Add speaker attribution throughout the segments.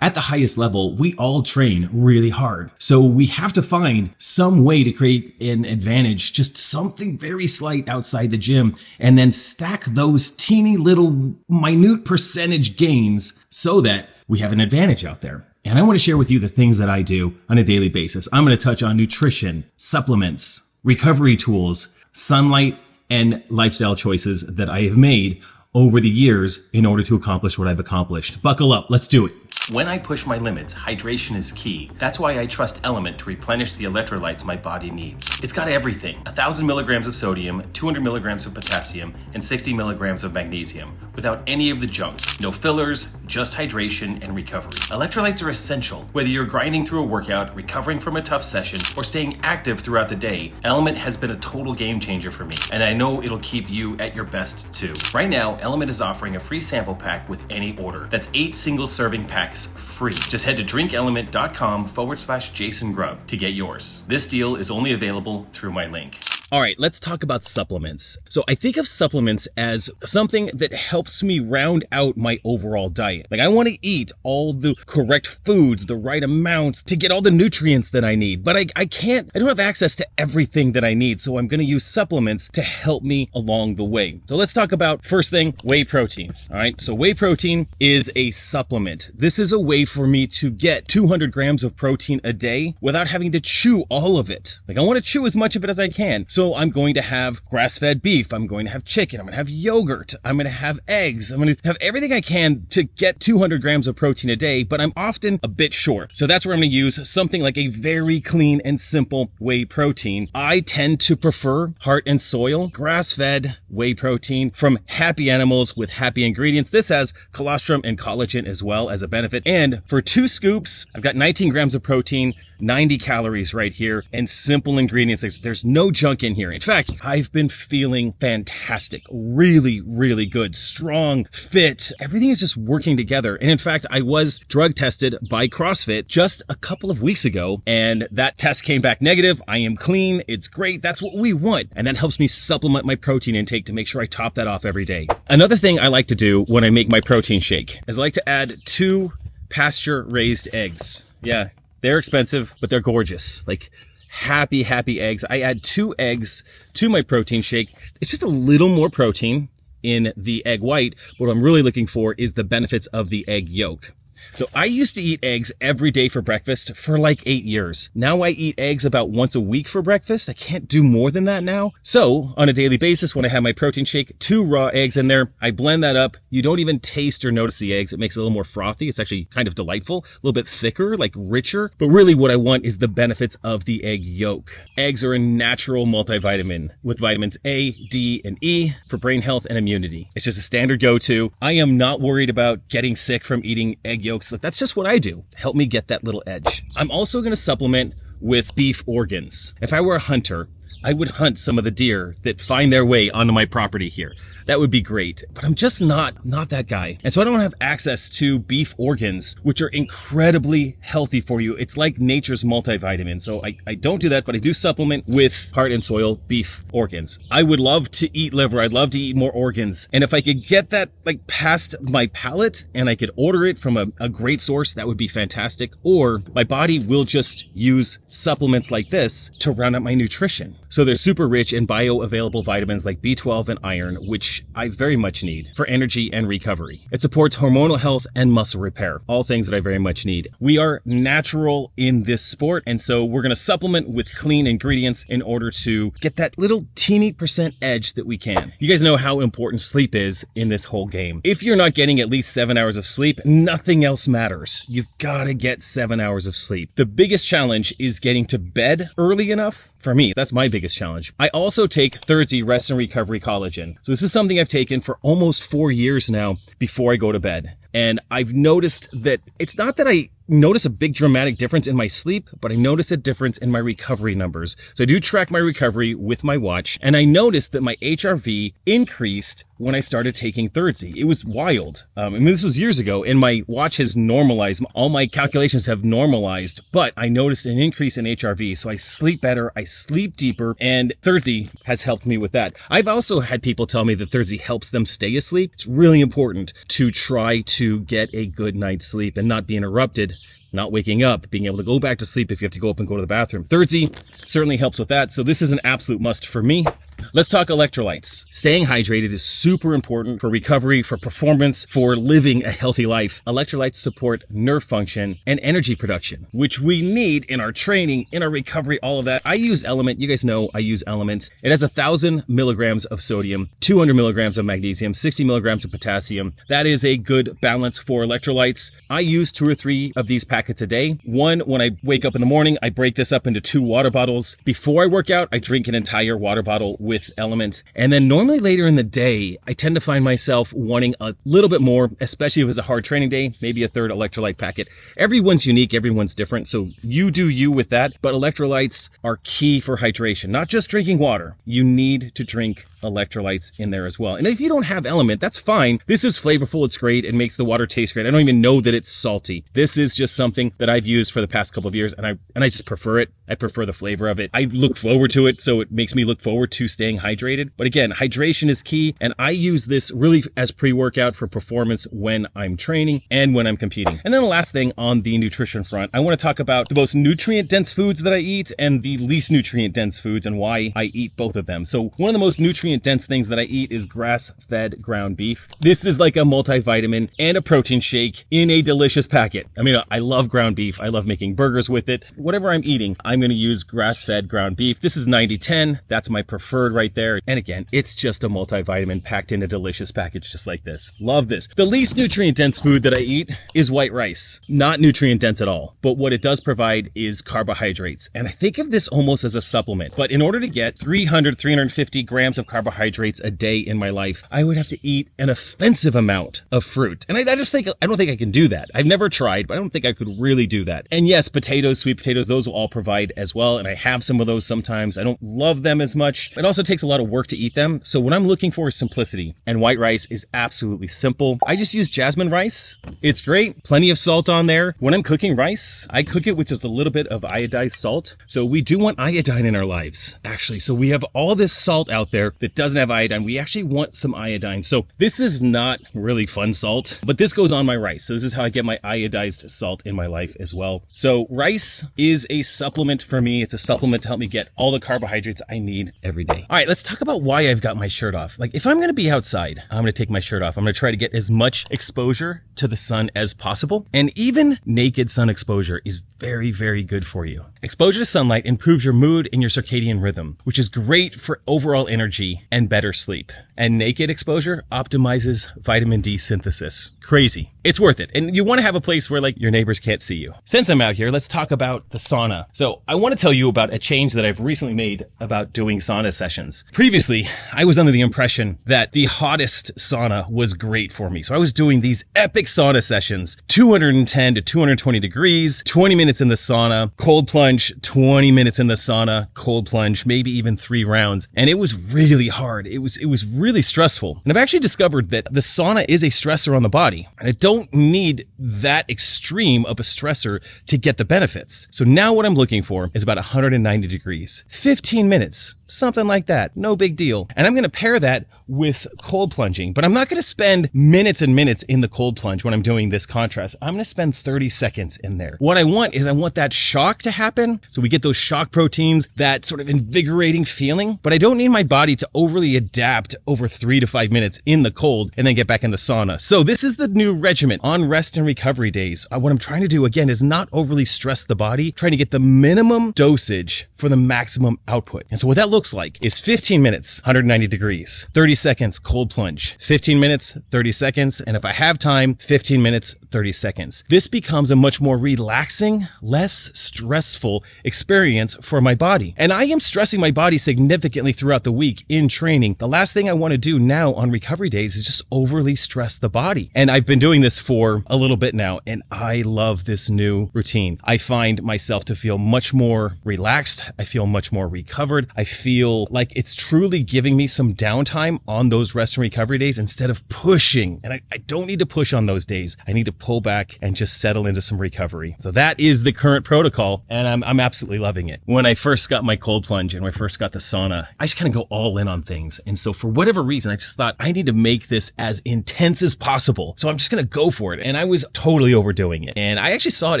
Speaker 1: At the highest level, we all train really hard. So we have to find some way to create an advantage, just something very slight outside the gym, and then stack those teeny little minute percentage gains so that we have an advantage out there. And I want to share with you the things that I do on a daily basis. I'm going to touch on nutrition, supplements, recovery tools, sunlight, and lifestyle choices that I have made over the years in order to accomplish what I've accomplished. Buckle up, let's do it. When I push my limits, hydration is key. That's why I trust Element to replenish the electrolytes my body needs. It's got everything: 1,000 milligrams of sodium, 200 milligrams of potassium, and 60 milligrams of magnesium, without any of the junk. No fillers, just hydration and recovery. Electrolytes are essential. Whether you're grinding through a workout, recovering from a tough session, or staying active throughout the day, Element has been a total game changer for me, and I know it'll keep you at your best too. Right now, Element is offering a free sample pack with any order. That's 8 single serving packs free. Just head to drinkelement.com/Jason Grubb to get yours. This deal is only available through my link. All right, let's talk about supplements. So I think of supplements as something that helps me round out my overall diet. Like, I want to eat all the correct foods, the right amounts to get all the nutrients that I need, but I don't have access to everything that I need. So I'm going to use supplements to help me along the way. So let's talk about, first thing, whey protein. All right, so whey protein is a supplement. This is a way for me to get 200 grams of protein a day without having to chew all of it. Like, I want to chew as much of it as I can. So I'm going to have grass-fed beef, I'm going to have chicken, I'm going to have yogurt, I'm going to have eggs, I'm going to have everything I can to get 200 grams of protein a day, but I'm often a bit short. So that's where I'm going to use something like a very clean and simple whey protein. I tend to prefer Heart and Soil grass-fed whey protein from happy animals with happy ingredients. This has colostrum and collagen as well as a benefit. And for 2 scoops, I've got 19 grams of protein, 90 calories right here, and simple ingredients. There's no junk in here. In fact, I've been feeling fantastic, really, really good, strong, fit. Everything is just working together. And in fact, I was drug tested by CrossFit just a couple of weeks ago, and that test came back negative. I am clean. It's great. That's what we want. And that helps me supplement my protein intake to make sure I top that off every day. Another thing I like to do when I make my protein shake is I like to add 2 pasture-raised eggs. Yeah. They're expensive, but they're gorgeous. Like, happy eggs. I add 2 eggs to my protein shake. It's just a little more protein in the egg white, but what I'm really looking for is the benefits of the egg yolk. So I used to eat eggs every day for breakfast for like 8 years. Now I eat eggs about once a week for breakfast. I can't do more than that now. So on a daily basis, when I have my protein shake, 2 raw eggs in there, I blend that up. You don't even taste or notice the eggs. It makes it a little more frothy. It's actually kind of delightful, a little bit thicker, like richer. But really what I want is the benefits of the egg yolk. Eggs are a natural multivitamin with vitamins A, D, and E for brain health and immunity. It's just a standard go-to. I am not worried about getting sick from eating egg yolks. That's just what I do. Help me get that little edge. I'm also going to supplement with beef organs. If I were a hunter, I would hunt some of the deer that find their way onto my property here. That would be great, but I'm just not that guy. And so I don't have access to beef organs, which are incredibly healthy for you. It's like nature's multivitamin. So I don't do that, but I do supplement with Heart and Soil beef organs. I would love to eat liver. I'd love to eat more organs. And if I could get that like past my palate and I could order it from a great source, that would be fantastic. Or my body will just use supplements like this to round out my nutrition. So they're super rich in bioavailable vitamins like B12 and iron, which I very much need for energy and recovery. It supports hormonal health and muscle repair, all things that I very much need. We are natural in this sport, and so we're going to supplement with clean ingredients in order to get that little teeny percent edge that we can. You guys know how important sleep is in this whole game. If you're not getting at least 7 hours of sleep, nothing else matters. You've got to get 7 hours of sleep. The biggest challenge is getting to bed early enough. For me, that's my biggest challenge. I also take Thursday Rest and Recovery Collagen. So this is something I've taken for almost 4 years now before I go to bed. And I've noticed that it's not that I notice a big dramatic difference in my sleep, but I notice a difference in my recovery numbers. So I do track my recovery with my watch, and I noticed that my HRV increased when I started taking Thursday. It was wild. This was years ago, and my watch has normalized. All my calculations have normalized, but I noticed an increase in HRV. So I sleep better, I sleep deeper, and Thursday has helped me with that. I've also had people tell me that Thursday helps them stay asleep. It's really important to try to to get a good night's sleep and not be interrupted, not waking up, being able to go back to sleep if you have to go up and go to the bathroom. Thirdsy certainly helps with that. So this is an absolute must for me. Let's talk electrolytes. Staying hydrated is super important for recovery, for performance, for living a healthy life. Electrolytes support nerve function and energy production, which we need in our training, in our recovery, all of that. I use Element. You guys know I use Element. It has 1,000 milligrams of sodium, 200 milligrams of magnesium, 60 milligrams of potassium. That is a good balance for electrolytes. I use 2 or 3 of these packets a day. One, when I wake up in the morning, I break this up into 2 water bottles. Before I work out, I drink an entire water bottle with Element. And then normally later in the day, I tend to find myself wanting a little bit more, especially if it's a hard training day, maybe a 3rd electrolyte packet. Everyone's unique, everyone's different. So you do you with that. But electrolytes are key for hydration, not just drinking water. You need to drink electrolytes in there as well. And if you don't have Element, that's fine. This is flavorful. It's great. It makes the water taste great. I don't even know that it's salty. This is just something that I've used for the past couple of years, and I just prefer it. I prefer the flavor of it. I look forward to it, so it makes me look forward to staying hydrated. But again, hydration is key, and I use this really as pre-workout for performance when I'm training and when I'm competing. And then the last thing on the nutrition front, I want to talk about the most nutrient-dense foods that I eat and the least nutrient-dense foods and why I eat both of them. So one of the most nutrient-dense things that I eat is grass-fed ground beef. This is like a multivitamin and a protein shake in a delicious packet. I mean, I love ground beef. I love making burgers with it. Whatever I'm eating, I'm going to use grass-fed ground beef. This is 90-10. That's my preferred right there. And again, it's just a multivitamin packed in a delicious package just like this. Love this. The least nutrient-dense food that I eat is white rice. Not nutrient-dense at all. But what it does provide is carbohydrates. And I think of this almost as a supplement. But in order to get 350 grams of carbohydrates a day in my life, I would have to eat an offensive amount of fruit. And I don't think I can do that. I've never tried, but I don't think I could really do that. And yes, potatoes, sweet potatoes, those will all provide as well. And I have some of those sometimes. I don't love them as much. It also takes a lot of work to eat them. So what I'm looking for is simplicity. And white rice is absolutely simple. I just use jasmine rice. It's great. Plenty of salt on there. When I'm cooking rice, I cook it with just a little bit of iodized salt. So we do want iodine in our lives, actually. So we have all this salt out there that doesn't have iodine. We actually want some iodine. So this is not really fun salt, but this goes on my rice. So this is how I get my iodized salt in my life as well. So rice is a supplement for me. It's a supplement to help me get all the carbohydrates I need every day. All right, let's talk about why I've got my shirt off. Like if I'm going to be outside, I'm going to take my shirt off. I'm going to try to get as much exposure to the sun as possible. And even naked sun exposure is very, very good for you. Exposure to sunlight improves your mood and your circadian rhythm, which is great for overall energy and better sleep. And naked exposure optimizes vitamin D synthesis. Crazy. It's worth it. And you want to have a place where like your neighbors can't see you. Since I'm out here, let's talk about the sauna. So I want to tell you about a change that I've recently made about doing sauna sessions. Previously, I was under the impression that the hottest sauna was great for me. So I was doing these epic sauna sessions, 210 to 220 degrees, 20 minutes in the sauna, cold plunge, 20 minutes in the sauna, cold plunge, maybe even 3 rounds. And it was really hard. It was really stressful. And I've actually discovered that the sauna is a stressor on the body. And I don't need that extreme of a stressor to get the benefits. So now what I'm looking for is about 190 degrees, 15 minutes, something like that. No big deal. And I'm going to pair that with cold plunging, but I'm not going to spend minutes and minutes in the cold plunge when I'm doing this contrast. I'm going to spend 30 seconds in there. What I want is I want that shock to happen. So we get those shock proteins, that sort of invigorating feeling, but I don't need my body to overly adapt over 3 to 5 minutes in the cold and then get back in the sauna. So this is the new regimen on rest and recovery days. What I'm trying to do again is not overly stress the body, trying to get the minimum dosage for the maximum output. And so what that looks like is 15 minutes, 190 degrees, 30 seconds, cold plunge, 15 minutes, 30 seconds. And if I have time, 15 minutes, 30 seconds. This becomes a much more relaxing, less stressful experience for my body. And I am stressing my body significantly throughout the week in training. The last thing I want to do now on recovery days is just overly stress the body. And I've been doing this for a little bit now, and I love this new routine. I find myself to feel much more relaxed. I feel much more recovered. I feel like it's truly giving me some downtime on those rest and recovery days instead of pushing. And I don't need to push on those days. I need to pull back and just settle into some recovery. So that is the current protocol, and I'm absolutely loving it. When I first got my cold plunge and when I first got the sauna, I just kind of go all in on things. And so for whatever whatever reason, I just thought I need to make this as intense as possible. So I'm just going to go for it. And I was totally overdoing it. And I actually saw it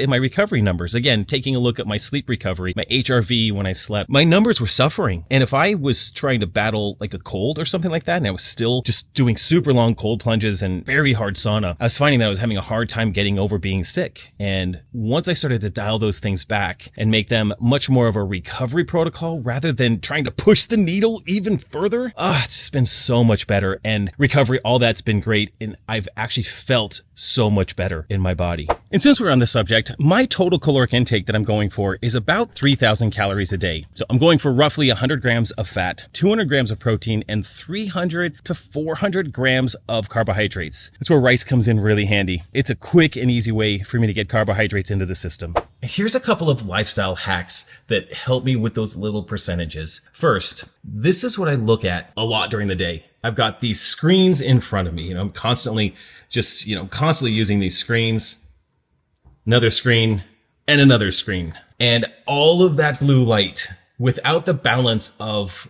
Speaker 1: in my recovery numbers. Again, taking a look at my sleep recovery, my HRV when I slept, my numbers were suffering. And if I was trying to battle like a cold or something like that, and I was still just doing super long cold plunges and very hard sauna, I was finding that I was having a hard time getting over being sick. And once I started to dial those things back and make them much more of a recovery protocol rather than trying to push the needle even further, it's just been so much better. And recovery, all that's been great. And I've actually felt so much better in my body. And since we're on the subject, my total caloric intake that I'm going for is about 3,000 calories a day. So I'm going for roughly 100 grams of fat, 200 grams of protein, and 300 to 400 grams of carbohydrates. That's where rice comes in really handy. It's a quick and easy way for me to get carbohydrates into the system. And here's a couple of lifestyle hacks that help me with those little percentages. First, this is what I look at a lot during the day. I've got these screens in front of me. I'm constantly using these screens, another screen, and another screen. And all of that blue light, without the balance of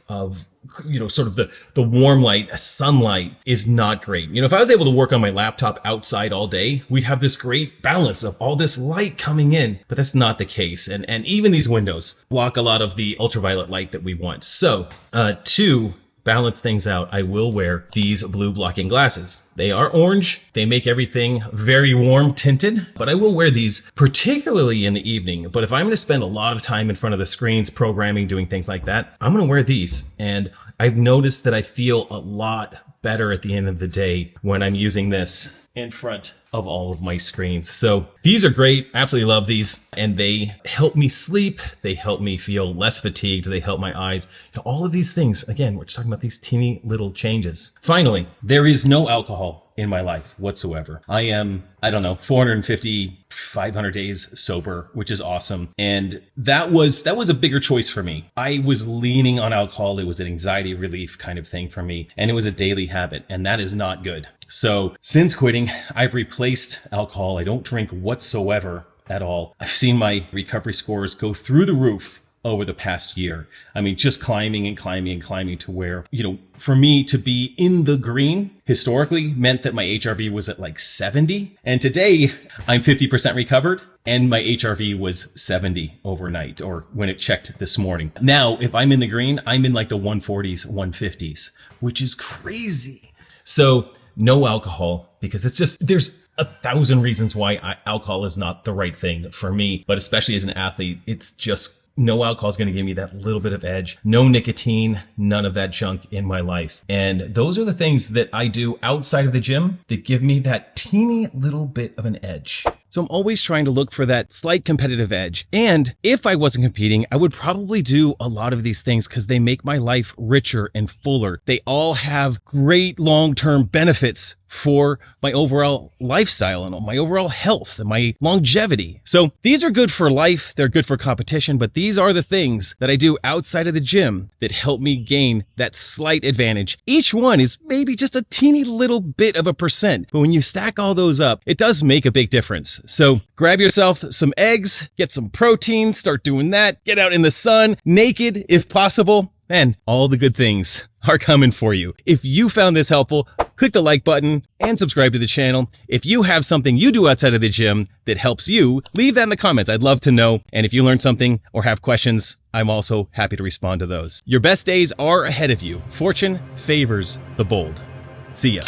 Speaker 1: sort of the warm light, sunlight, is not great. If I was able to work on my laptop outside all day, we'd have this great balance of all this light coming in, but that's not the case. And even these windows block a lot of the ultraviolet light that we want. So, to balance things out, I will wear these blue blocking glasses. They are orange. They make everything very warm tinted, but I will wear these particularly in the evening. But if I'm going to spend a lot of time in front of the screens, programming, doing things like that, I'm going to wear these. And I've noticed that I feel a lot better at the end of the day when I'm using this in front of all of my screens. So these are great. Absolutely love these. And they help me sleep. They help me feel less fatigued. They help my eyes. All of these things. Again, we're just talking about these teeny little changes. Finally, there is no alcohol in my life whatsoever. I am, 450, 500 days sober, which is awesome. And that was a bigger choice for me. I was leaning on alcohol. It was an anxiety relief kind of thing for me. And it was a daily habit. And that is not good. So since quitting, I've replaced alcohol. I don't drink whatsoever at all. I've seen my recovery scores go through the roof over the past year. Just climbing and climbing and climbing to where, for me to be in the green historically meant that my HRV was at like 70. And today I'm 50% recovered and my HRV was 70 overnight, or when it checked this morning. Now, if I'm in the green, I'm in like the 140s, 150s, which is crazy. So no alcohol, because there's 1,000 reasons why alcohol is not the right thing for me, but especially as an athlete, it's just no alcohol is going to give me that little bit of edge. No nicotine, none of that junk in my life. And those are the things that I do outside of the gym that give me that teeny little bit of an edge. So I'm always trying to look for that slight competitive edge. And if I wasn't competing, I would probably do a lot of these things because they make my life richer and fuller. They all have great long-term benefits for my overall lifestyle and my overall health and my longevity. So these are good for life. They're good for competition, but these are the things that I do outside of the gym that help me gain that slight advantage. Each one is maybe just a teeny little bit of a percent, but when you stack all those up, it does make a big difference. So grab yourself some eggs, get some protein, start doing that, get out in the sun, naked if possible, and all the good things are coming for you. If you found this helpful, click the like button and subscribe to the channel. If you have something you do outside of the gym that helps you, leave that in the comments. I'd love to know. And if you learned something or have questions, I'm also happy to respond to those. Your best days are ahead of you. Fortune favors the bold. See ya.